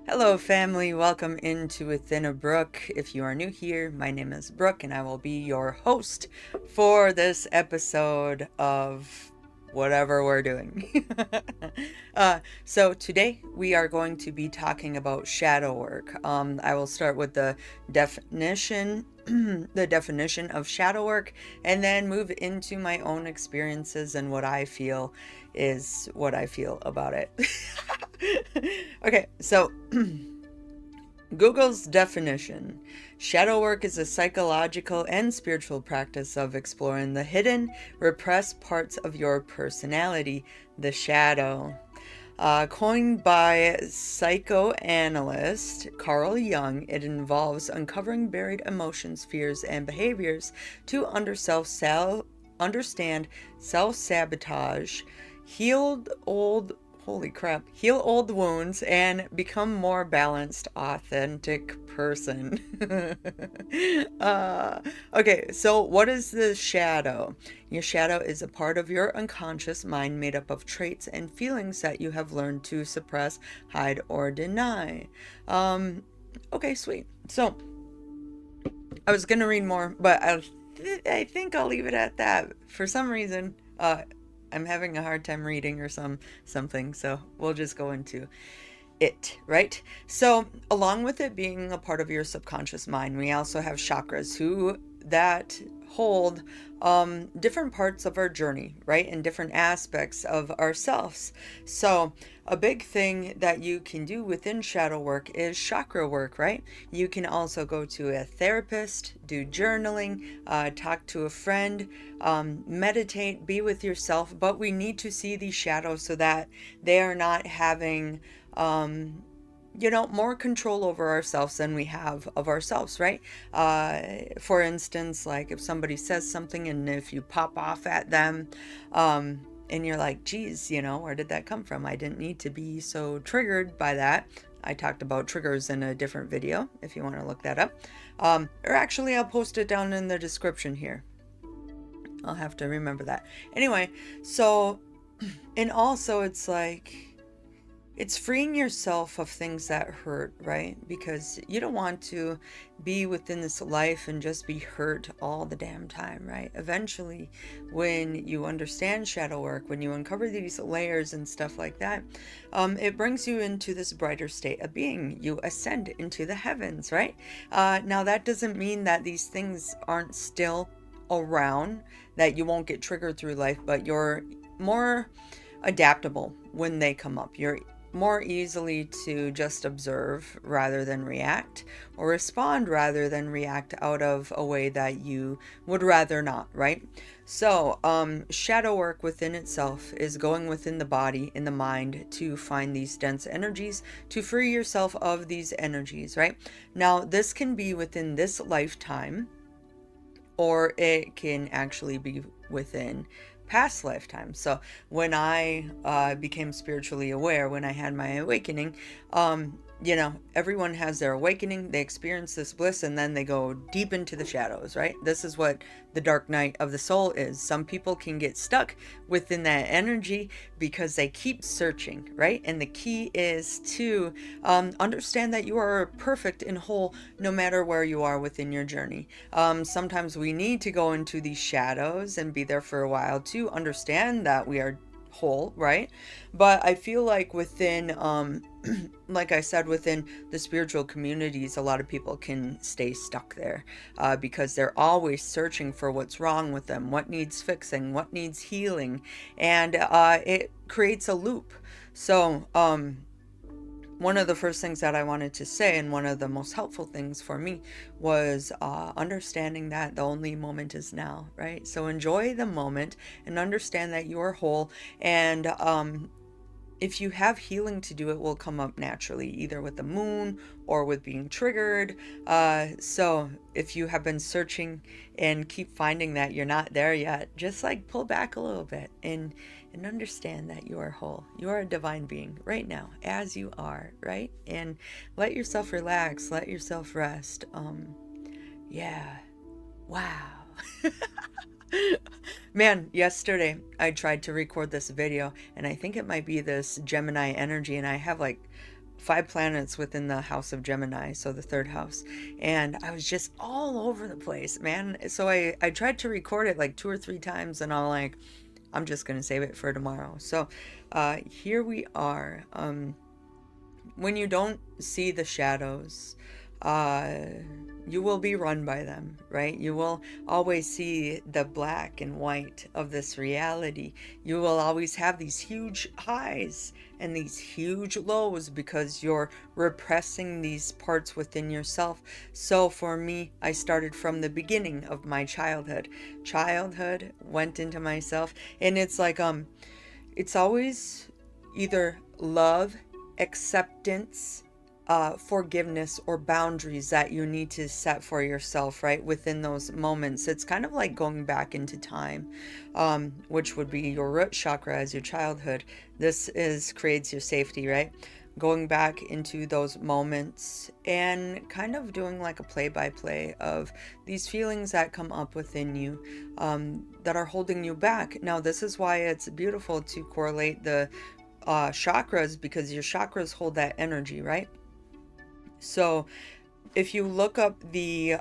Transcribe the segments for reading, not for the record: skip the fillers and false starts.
Hello, family. Welcome into Within a Brooke. If you are new here, my name is Brooke, and I will be your host for this episode of whatever we're doing. So today we are going to be talking about shadow work. I will start with the definition. The definition of shadow work, and then move into my own experiences and what I feel is what I feel about it. Okay, so Google's definition: shadow work is a psychological and spiritual practice of exploring the hidden, repressed parts of your personality, the shadow. Coined by psychoanalyst Carl Jung, it involves uncovering buried emotions, fears, and behaviors to understand self-sabotage, heal old wounds, and become more balanced, authentic person. Okay, so what is the shadow? Your shadow is a part of your unconscious mind made up of traits and feelings that you have learned to suppress, hide, or deny. Okay, sweet. So I was gonna read more, but I think I'll leave it at that. For some reason, I'm having a hard time reading or something, so we'll just go into it, right? So, along with it being a part of your subconscious mind, we also have chakras who that hold different parts of our journey, right? And different aspects of ourselves. So, a big thing that you can do within shadow work is chakra work, right? You can also go to a therapist, do journaling, talk to a friend, meditate, be with yourself. But we need to see these shadows so that they are not having more control over ourselves than we have of ourselves, right? For instance, like if somebody says something and if you pop off at them, and you're like, geez, where did that come from? I didn't need to be so triggered by that. I talked about triggers in a different video if you want to look that up. Or actually, I'll post it down in the description here. I'll have to remember that. Anyway, so, and also it's like, it's freeing yourself of things that hurt, right? Because you don't want to be within this life and just be hurt all the damn time, right? Eventually, when you understand shadow work, when you uncover these layers and stuff like that, it brings you into this brighter state of being. You ascend into the heavens, right? Now, that doesn't mean that these things aren't still around, that you won't get triggered through life, but you're more adaptable when they come up. You're more easily to just observe rather than react, or respond rather than react out of a way that you would rather not, right? So, shadow work within itself is going within the body, in the mind, to find these dense energies, to free yourself of these energies, right? Now, this can be within this lifetime, or it can actually be within past lifetimes. So when I became spiritually aware, when I had my awakening, everyone has their awakening, they experience this bliss, and then they go deep into the shadows, right? This is what the dark night of the soul is. Some people can get stuck within that energy because they keep searching, right? And the key is to understand that you are perfect and whole no matter where you are within your journey. Sometimes we need to go into these shadows and be there for a while to understand that we are whole, right? But I feel like within like I said, within the spiritual communities, a lot of people can stay stuck there because they're always searching for what's wrong with them, what needs fixing, what needs healing, and it creates a loop. So one of the first things that I wanted to say, and one of the most helpful things for me, was understanding that the only moment is now, right? So enjoy the moment and understand that you are whole. And if you have healing to do, it will come up naturally, either with the moon or with being triggered. So if you have been searching and keep finding that you're not there yet, just like pull back a little bit and understand that you are whole. You are a divine being right now, as you are, right? And let yourself relax, let yourself rest. Yeah. Wow. Man, yesterday I tried to record this video, and I think it might be this Gemini energy, and I have like 5 planets within the house of Gemini, so the third house. And I was just all over the place, man. So I tried to record it like 2 or 3 times, and I'm like, I'm just going to save it for tomorrow. So here we are. When you don't see the shadows, uh, you will be run by them, right? You will always see the black and white of this reality. You will always have these huge highs and these huge lows because you're repressing these parts within yourself. So for me, I started from the beginning of my childhood. Childhood went into myself, and it's like it's always either love, acceptance, forgiveness, or boundaries that you need to set for yourself, right? Within those moments, it's kind of like going back into time, which would be your root chakra as your childhood. This is creates your safety, right? Going back into those moments and kind of doing like a play-by-play of these feelings that come up within you, that are holding you back. Now, this is why it's beautiful to correlate the chakras, because your chakras hold that energy, right? So if you look up the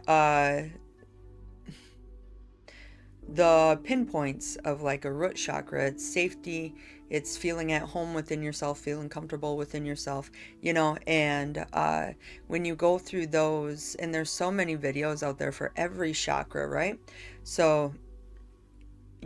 pinpoints of like a root chakra, it's safety, it's feeling at home within yourself, feeling comfortable within yourself, and when you go through those, and there's so many videos out there for every chakra, right? So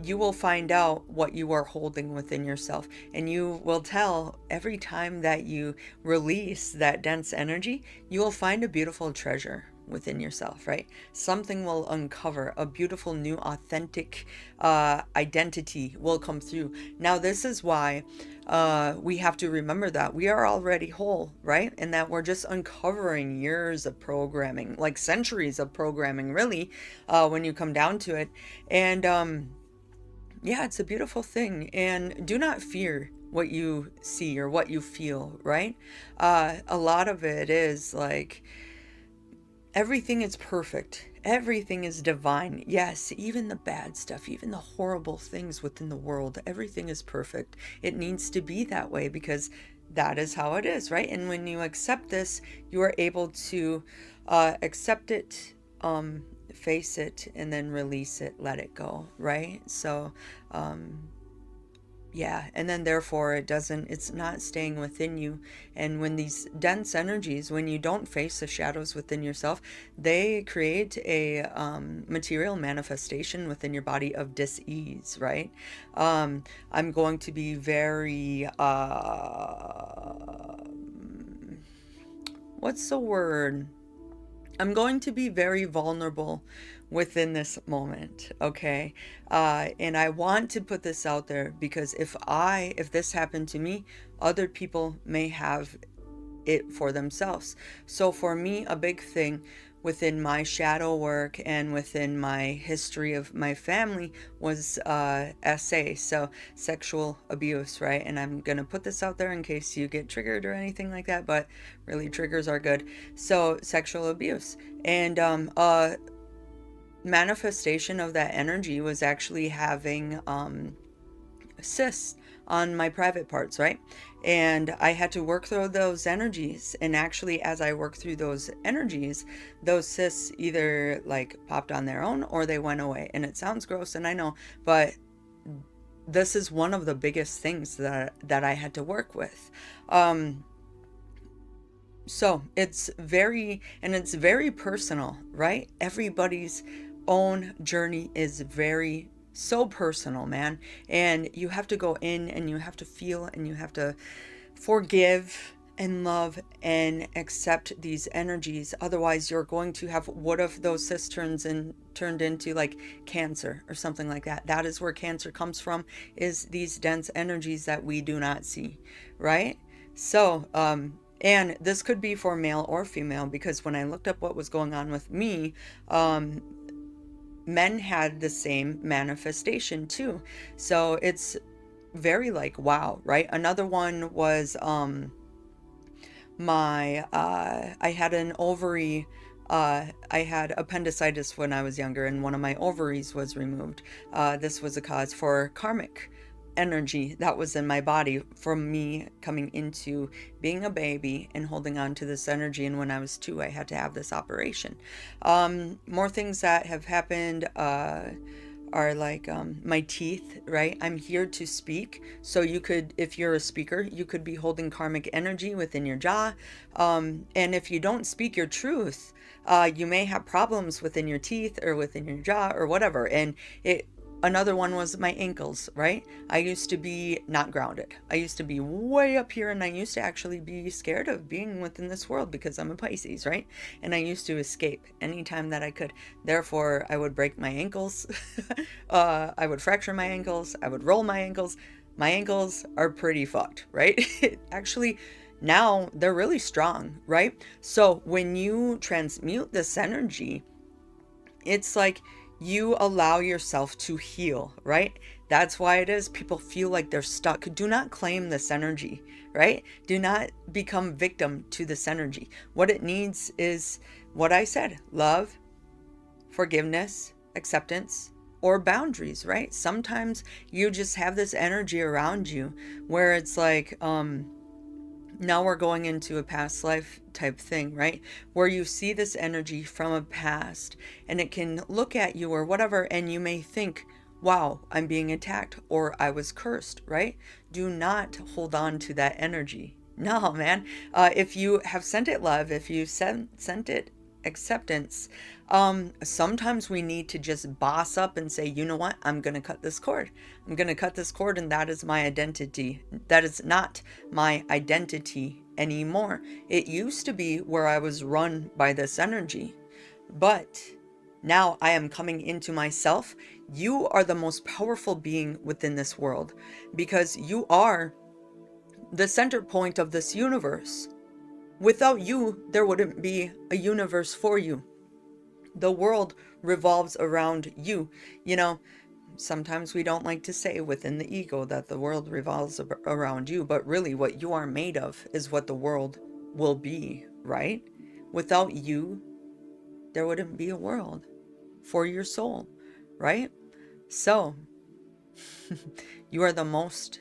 you will find out what you are holding within yourself, and you will tell every time that you release that dense energy, you will find a beautiful treasure within yourself, right? Something will uncover, a beautiful new authentic identity will come through. Now, this is why we have to remember that we are already whole, right? And that we're just uncovering years of programming, like centuries of programming, really, when you come down to it. And yeah, it's a beautiful thing. And do not fear what you see or what you feel, right? A lot of it is like everything is perfect. Everything is divine. Yes, even the bad stuff, even the horrible things within the world, everything is perfect. It needs to be that way because that is how it is, right? And when you accept this, you are able to accept it, face it, and then release it, let it go, right? So yeah, and then therefore it's not staying within you. And when these dense energies, when you don't face the shadows within yourself, they create a material manifestation within your body of dis-ease, right? I'm going to be very what's the word? I'm going to be very vulnerable within this moment, okay? And I want to put this out there because if this happened to me, other people may have it for themselves. So for me, a big thing within my shadow work and within my history of my family was SA, so sexual abuse, right? And I'm gonna put this out there in case you get triggered or anything like that, but really triggers are good. So sexual abuse, and manifestation of that energy was actually having cysts on my private parts, right? And I had to work through those energies. And actually, as I worked through those energies, those cysts either like popped on their own or they went away. And it sounds gross, and I know, but this is one of the biggest things that I had to work with. So it's very personal, right? Everybody's own journey is so personal, man. And you have to go in and you have to feel and you have to forgive and love and accept these energies. Otherwise, you're going to have, what if those cysts turned into like cancer or something like that? That is where cancer comes from, is these dense energies that we do not see, right? So, and this could be for male or female, because when I looked up what was going on with me, men had the same manifestation too. So it's very like, wow, right? Another one was I had an ovary. I had appendicitis when I was younger, and one of my ovaries was removed. This was a cause for karmic energy that was in my body from me coming into being a baby and holding on to this energy. And when I was 2, I had to have this operation. More things that have happened are like my teeth, right? I'm here to speak. So you could, if you're a speaker, you could be holding karmic energy within your jaw. And if you don't speak your truth, you may have problems within your teeth or within your jaw or whatever. And another one was my ankles, right? I used to be not grounded. I used to be way up here, and I used to actually be scared of being within this world because I'm a Pisces, right? And I used to escape anytime that I could. Therefore, I would break my ankles. I would fracture my ankles. I would roll my ankles. My ankles are pretty fucked, right? Actually, now they're really strong, right? So when you transmute this energy, it's like you allow yourself to heal, right? That's why it is people feel like they're stuck. Do not claim this energy, right? Do not become victim to this energy. What it needs is what I said: love, forgiveness, acceptance, or boundaries, right? Sometimes you just have this energy around you where it's like, now we're going into a past life type thing, right? Where you see this energy from a past and it can look at you or whatever, and you may think, wow, I'm being attacked or I was cursed, right? Do not hold on to that energy. No, man. If you have sent it love, if you sent it acceptance, sometimes we need to just boss up and say, you know what, I'm going to cut this cord. I'm going to cut this cord, and that is my identity. That is not my identity anymore. It used to be where I was run by this energy, but now I am coming into myself. You are the most powerful being within this world because you are the center point of this universe. Without you, there wouldn't be a universe for you. The world revolves around you. You know, sometimes we don't like to say within the ego that the world revolves around you, but really what you are made of is what the world will be, right? Without you, there wouldn't be a world for your soul, right? So, you are the most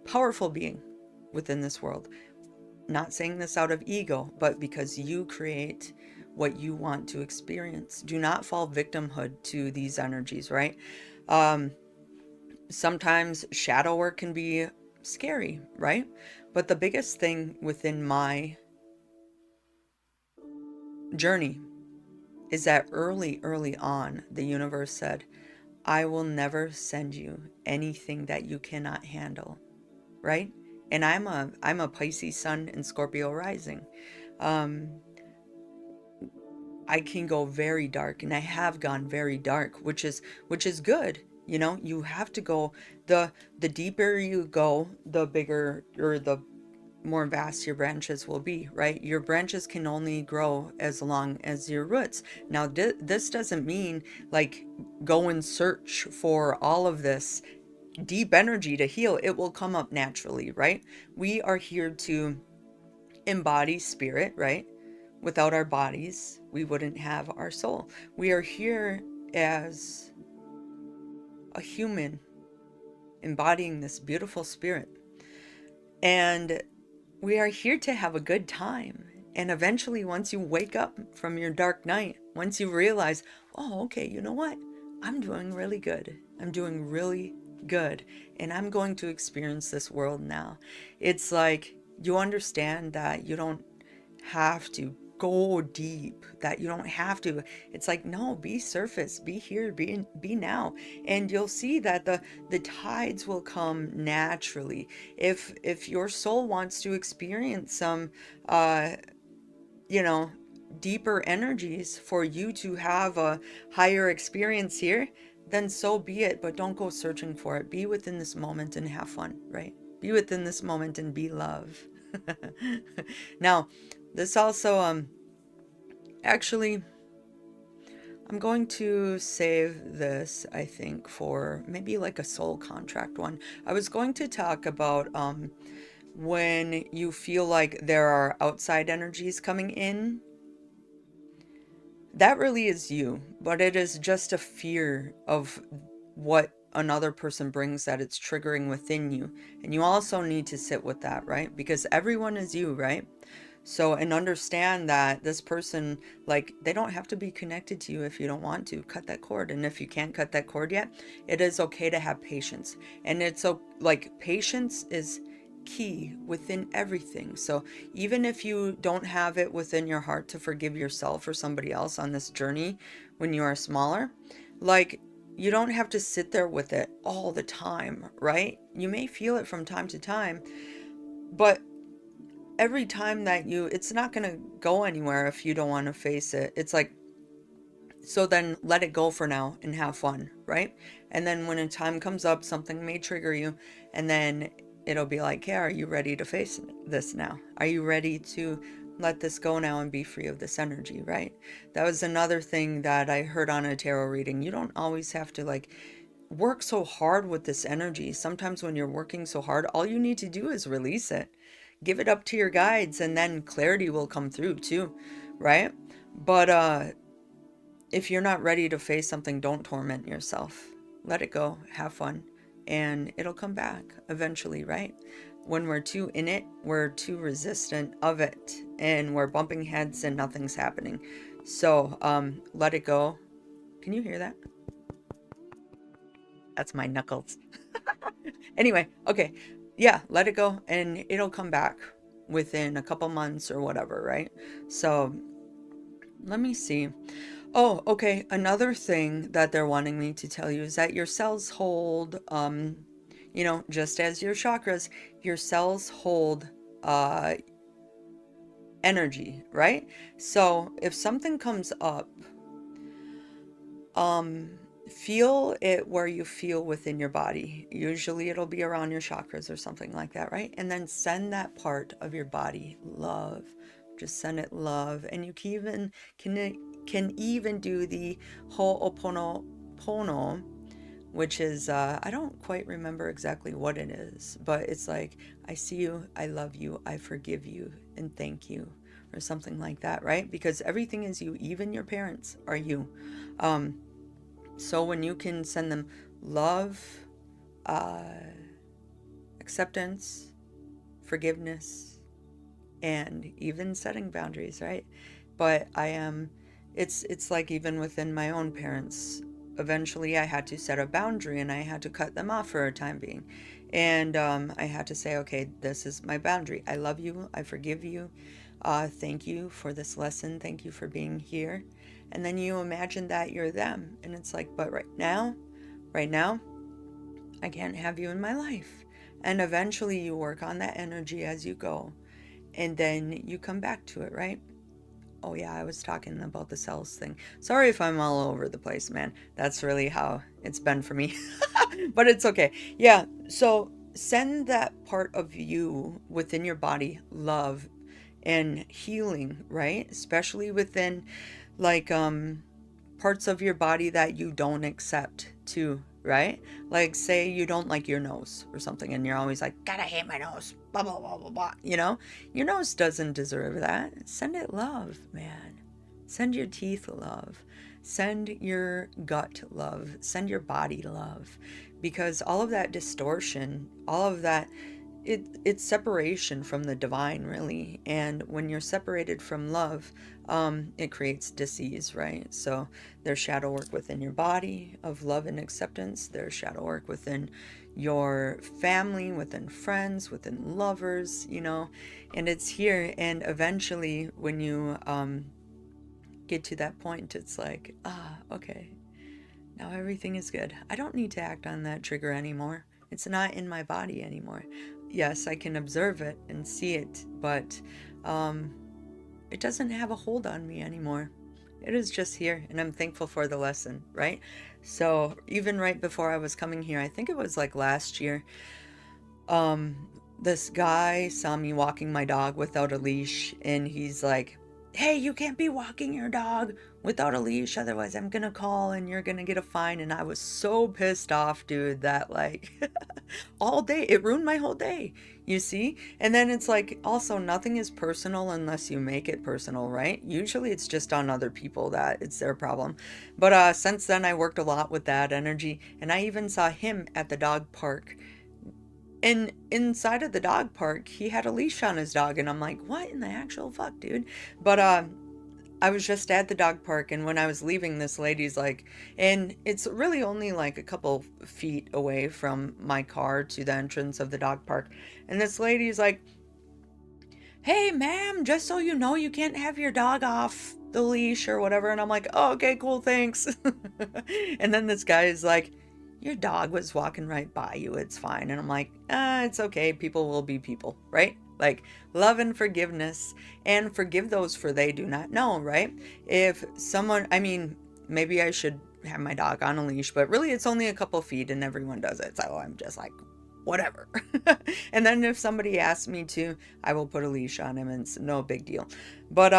powerful being within this world. Not saying this out of ego, but because you create what you want to experience. Do not fall victimhood to these energies, right? Sometimes shadow work can be scary, right? But the biggest thing within my journey is that early on, the universe said, I will never send you anything that you cannot handle, right? And I'm a Pisces sun and Scorpio rising. I can go very dark, and I have gone very dark, which is good. You know, you have to go, the deeper you go, the bigger or the more vast your branches will be, right? Your branches can only grow as long as your roots. Now, this doesn't mean like go and search for all of this deep energy to heal. It will come up naturally, right? We are here to embody spirit, right? Without our bodies, we wouldn't have our soul. We are here as a human embodying this beautiful spirit. And we are here to have a good time. And eventually, once you wake up from your dark night, once you realize, oh, okay, you know what? I'm doing really good. I'm doing really good. And I'm going to experience this world now. It's like you understand that you don't have to go deep, that you don't have to. It's like, no, be surface, be here, be now. And you'll see that the tides will come naturally. If your soul wants to experience some you know deeper energies for you to have a higher experience here, then so be it. But don't go searching for it. Be within this moment and have fun, right? Be within this moment and be love. Now, this also actually, I'm going to save this, I think, for maybe like a soul contract one. I was going to talk about when you feel like there are outside energies coming in. That really is you, but it is just a fear of what another person brings that it's triggering within you. And you also need to sit with that, right? Because everyone is you, right? So, and understand that this person, like, they don't have to be connected to you if you don't want to. Cut that cord. And if you can't cut that cord yet, it is okay to have patience. And it's so, like, patience is key within everything. So, even if you don't have it within your heart to forgive yourself or somebody else on this journey when you are smaller, like, you don't have to sit there with it all the time, right? You may feel it from time to time, but every time that it's not going to go anywhere if you don't want to face it. It's like, so then let it go for now and have fun, right? And then when a time comes up, something may trigger you, and then it'll be like, yeah, are you ready to face this now? Are you ready to let this go now and be free of this energy, right? That was another thing that I heard on a tarot reading. You don't always have to like work so hard with this energy. Sometimes when you're working so hard, all you need to do is release it. Give it up to your guides, and then clarity will come through too, right? But if you're not ready to face something, don't torment yourself. Let it go, have fun, and it'll come back eventually, right? When we're too in it, we're too resistant of it, and we're bumping heads and nothing's happening. So let it go. Can you hear that? That's my knuckles. Anyway, okay. Yeah, let it go and it'll come back within a couple months or whatever, right? So let me see. Oh, okay. Another thing that they're wanting me to tell you is that your cells hold, just as your chakras, your cells hold uh, energy, right? So if something comes up, feel it where you feel within your body. Usually it'll be around your chakras or something like that, right? And then send that part of your body love. Just send it love. And you can even do the ho'oponopono, which is I don't quite remember exactly what it is, but it's like, I see you, I love you, I forgive you, and thank you, or something like that, right? Because everything is you. Even your parents are you. So when you can send them love, uh, acceptance, forgiveness, and even setting boundaries, right? But it's like even within my own parents, eventually I had to set a boundary and I had to cut them off for a time being. And I had to say, okay, this is my boundary. I love you. I forgive you. Thank you for this lesson. Thank you for being here. And then you imagine that you're them. And it's like, but right now, I can't have you in my life. And eventually you work on that energy as you go. And then you come back to it, right? Oh, yeah, I was talking about the cells thing. Sorry if I'm all over the place, man. That's really how it's been for me. But it's okay. Yeah, so send that part of you within your body love and healing, right? Especially within like parts of your body that you don't accept too, right? Like say you don't like your nose or something and you're always like, God, I hate my nose, blah blah blah blah blah, your nose doesn't deserve that. Send it love, man. Send your teeth love. Send your gut love. Send your body love. Because all of that distortion, all of that, it's separation from the divine, really. And when you're separated from love, it creates disease, right? So there's shadow work within your body of love and acceptance. There's shadow work within your family, within friends, within lovers, and it's here. And eventually, when you get to that point, it's like, okay, now everything is good. I don't need to act on that trigger anymore. It's not in my body anymore. Yes, I can observe it and see it, but it doesn't have a hold on me anymore. It is just here, and I'm thankful for the lesson, right? So even right before I was coming here, I think it was like last year, this guy saw me walking my dog without a leash, and he's like, hey, you can't be walking your dog without a leash, otherwise I'm gonna call and you're gonna get a fine. And I was so pissed off, dude, that like all day, it ruined my whole day, you see? And then it's like, also, nothing is personal unless you make it personal, right? Usually it's just on other people that it's their problem. But since then, I worked a lot with that energy, and I even saw him at the dog park. And inside of the dog park, he had a leash on his dog, and I'm like, what in the actual fuck, dude? But I was just at the dog park, and when I was leaving, this lady's like, and it's really only like a couple feet away from my car to the entrance of the dog park. And this lady's like, hey, ma'am, just so you know, you can't have your dog off the leash or whatever. And I'm like, oh, okay, cool, thanks. And then this guy is like, your dog was walking right by you. It's fine. And I'm like, it's okay. People will be people, right? Like love and forgiveness, and forgive those for they do not know, right? If someone, I mean, maybe I should have my dog on a leash, but really it's only a couple feet and everyone does it. So I'm just like, whatever. And then if somebody asks me to, I will put a leash on him, and it's no big deal. But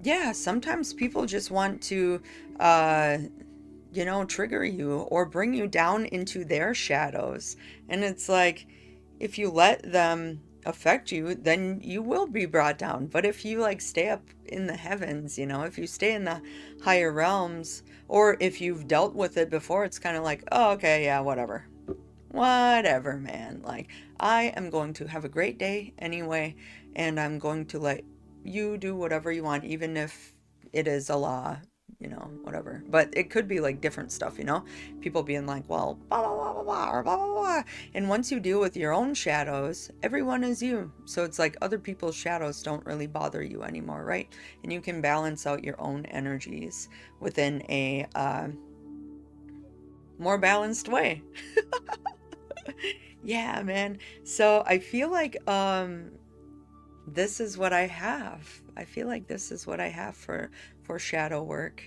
yeah, sometimes people just want to trigger you or bring you down into their shadows. And it's like, if you let them affect you, then you will be brought down. But if you like stay up in the heavens, if you stay in the higher realms, or if you've dealt with it before, it's kind of like, oh, okay, yeah, whatever. Whatever, man. Like, I am going to have a great day anyway, and I'm going to let you do whatever you want, even if it is a law, whatever. But it could be like different stuff, people being like, well, blah, blah, blah, blah, blah, or blah, blah, blah. And once you deal with your own shadows, everyone is you. So it's like other people's shadows don't really bother you anymore, right? And you can balance out your own energies within a more balanced way. Yeah, man. So I feel like this is what I have. I feel like this is what I have for shadow work.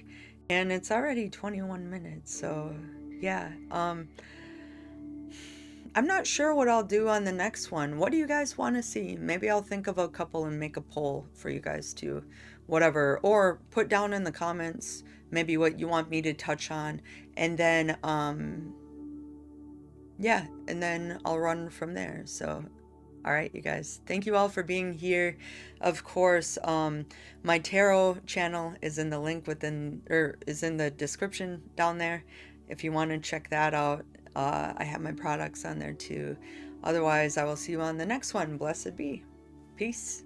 And it's already 21 minutes. So, yeah. I'm not sure what I'll do on the next one. What do you guys want to see? Maybe I'll think of a couple and make a poll for you guys to whatever, or put down in the comments maybe what you want me to touch on, and then yeah, and then I'll run from there. So, all right, you guys, thank you all for being here. Of course, my tarot channel is in the link within, or is in the description down there if you want to check that out. I have my products on there too. Otherwise, I will see you on the next one. Blessed be. Peace.